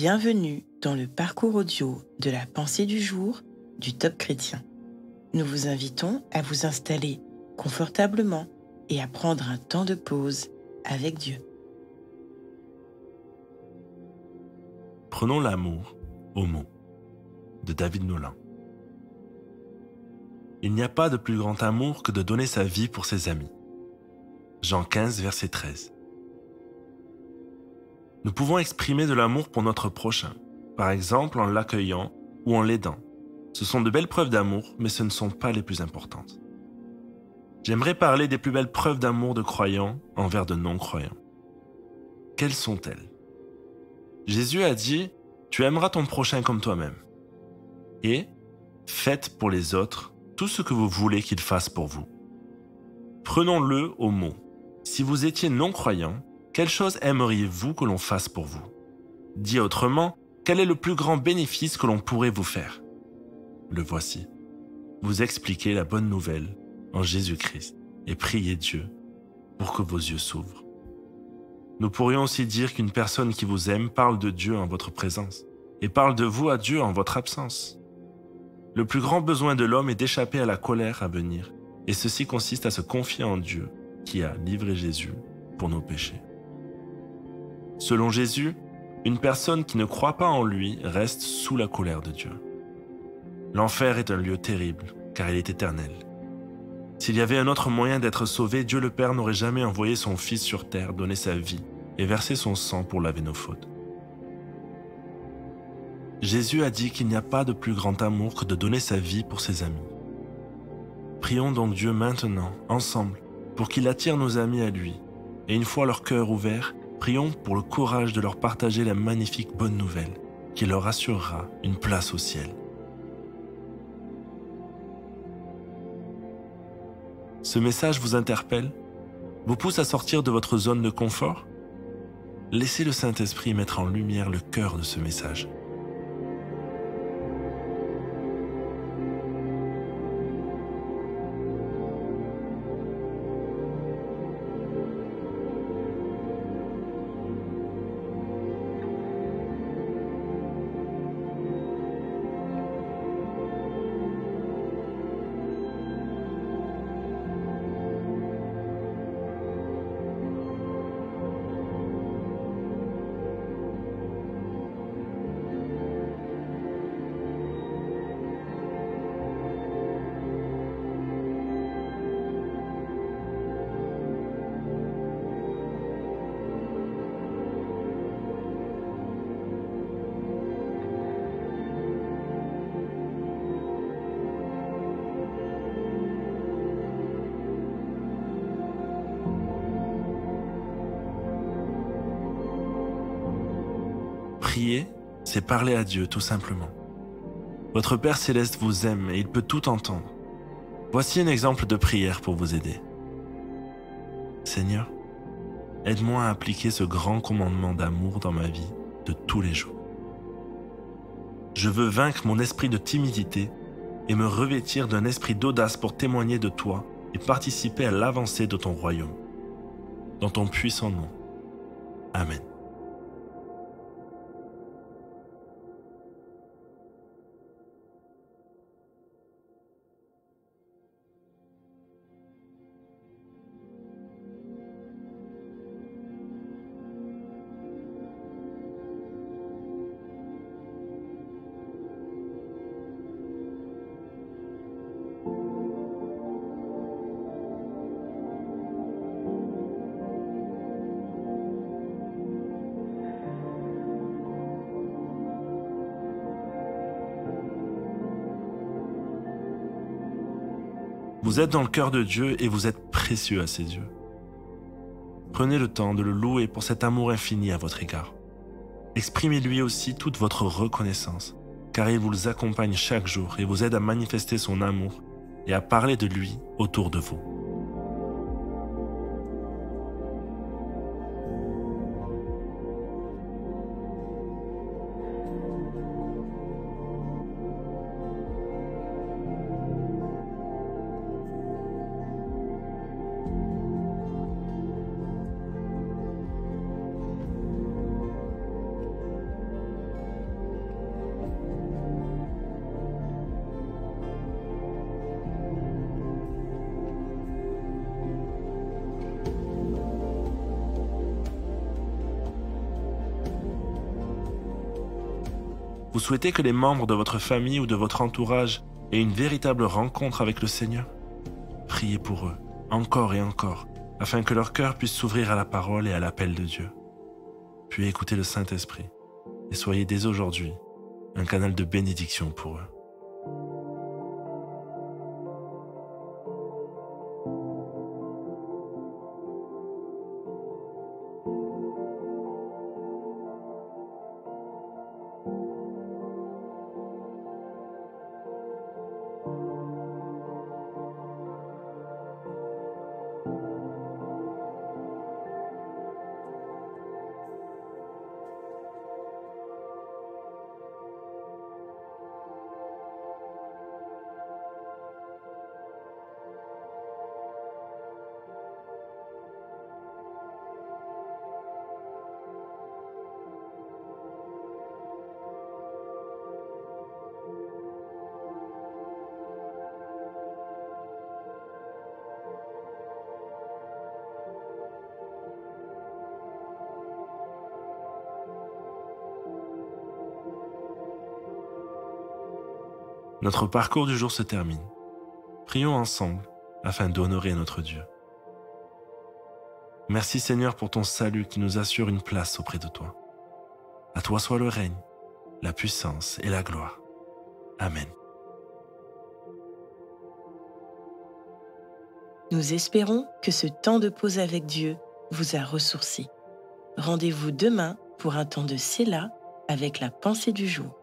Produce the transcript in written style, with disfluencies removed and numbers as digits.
Bienvenue dans le parcours audio de la pensée du jour du Top Chrétien. Nous vous invitons à vous installer confortablement et à prendre un temps de pause avec Dieu. Prenons l'amour au mot de David Nolan. Il n'y a pas de plus grand amour que de donner sa vie pour ses amis. Jean 15, verset 13. Nous pouvons exprimer de l'amour pour notre prochain, par exemple en l'accueillant ou en l'aidant. Ce sont de belles preuves d'amour, mais ce ne sont pas les plus importantes. J'aimerais parler des plus belles preuves d'amour de croyants envers de non-croyants. Quelles sont-elles? Jésus a dit « Tu aimeras ton prochain comme toi-même » et « Faites pour les autres tout ce que vous voulez qu'ils fassent pour vous ». Prenons-le au mot. Si vous étiez non-croyant, quelle chose aimeriez-vous que l'on fasse pour vous? Dit autrement, quel est le plus grand bénéfice que l'on pourrait vous faire? Le voici. Vous expliquez la bonne nouvelle en Jésus-Christ et priez Dieu pour que vos yeux s'ouvrent. Nous pourrions aussi dire qu'une personne qui vous aime parle de Dieu en votre présence et parle de vous à Dieu en votre absence. Le plus grand besoin de l'homme est d'échapper à la colère à venir, et ceci consiste à se confier en Dieu qui a livré Jésus pour nos péchés. Selon Jésus, une personne qui ne croit pas en lui reste sous la colère de Dieu. L'enfer est un lieu terrible, car il est éternel. S'il y avait un autre moyen d'être sauvé, Dieu le Père n'aurait jamais envoyé son Fils sur terre, donné sa vie et versé son sang pour laver nos fautes. Jésus a dit qu'il n'y a pas de plus grand amour que de donner sa vie pour ses amis. Prions donc Dieu maintenant, ensemble, pour qu'il attire nos amis à lui, et une fois leur cœur ouvert, prions pour le courage de leur partager la magnifique bonne nouvelle qui leur assurera une place au ciel. Ce message vous interpelle, vous pousse à sortir de votre zone de confort? Laissez le Saint-Esprit mettre en lumière le cœur de ce message. Prier, c'est parler à Dieu tout simplement. Votre Père Céleste vous aime et il peut tout entendre. Voici un exemple de prière pour vous aider. Seigneur, aide-moi à appliquer ce grand commandement d'amour dans ma vie de tous les jours. Je veux vaincre mon esprit de timidité et me revêtir d'un esprit d'audace pour témoigner de toi et participer à l'avancée de ton royaume. Dans ton puissant nom. Amen. Vous êtes dans le cœur de Dieu et vous êtes précieux à ses yeux. Prenez le temps de le louer pour cet amour infini à votre égard. Exprimez-lui aussi toute votre reconnaissance, car il vous accompagne chaque jour et vous aide à manifester son amour et à parler de lui autour de vous. Vous souhaitez que les membres de votre famille ou de votre entourage aient une véritable rencontre avec le Seigneur? Priez pour eux, encore et encore, afin que leur cœur puisse s'ouvrir à la parole et à l'appel de Dieu. Puis écoutez le Saint-Esprit et soyez dès aujourd'hui un canal de bénédiction pour eux. Notre parcours du jour se termine. Prions ensemble afin d'honorer notre Dieu. Merci Seigneur pour ton salut qui nous assure une place auprès de toi. À toi soit le règne, la puissance et la gloire. Amen. Nous espérons que ce temps de pause avec Dieu vous a ressourci. Rendez-vous demain pour un temps de Séla avec la pensée du jour.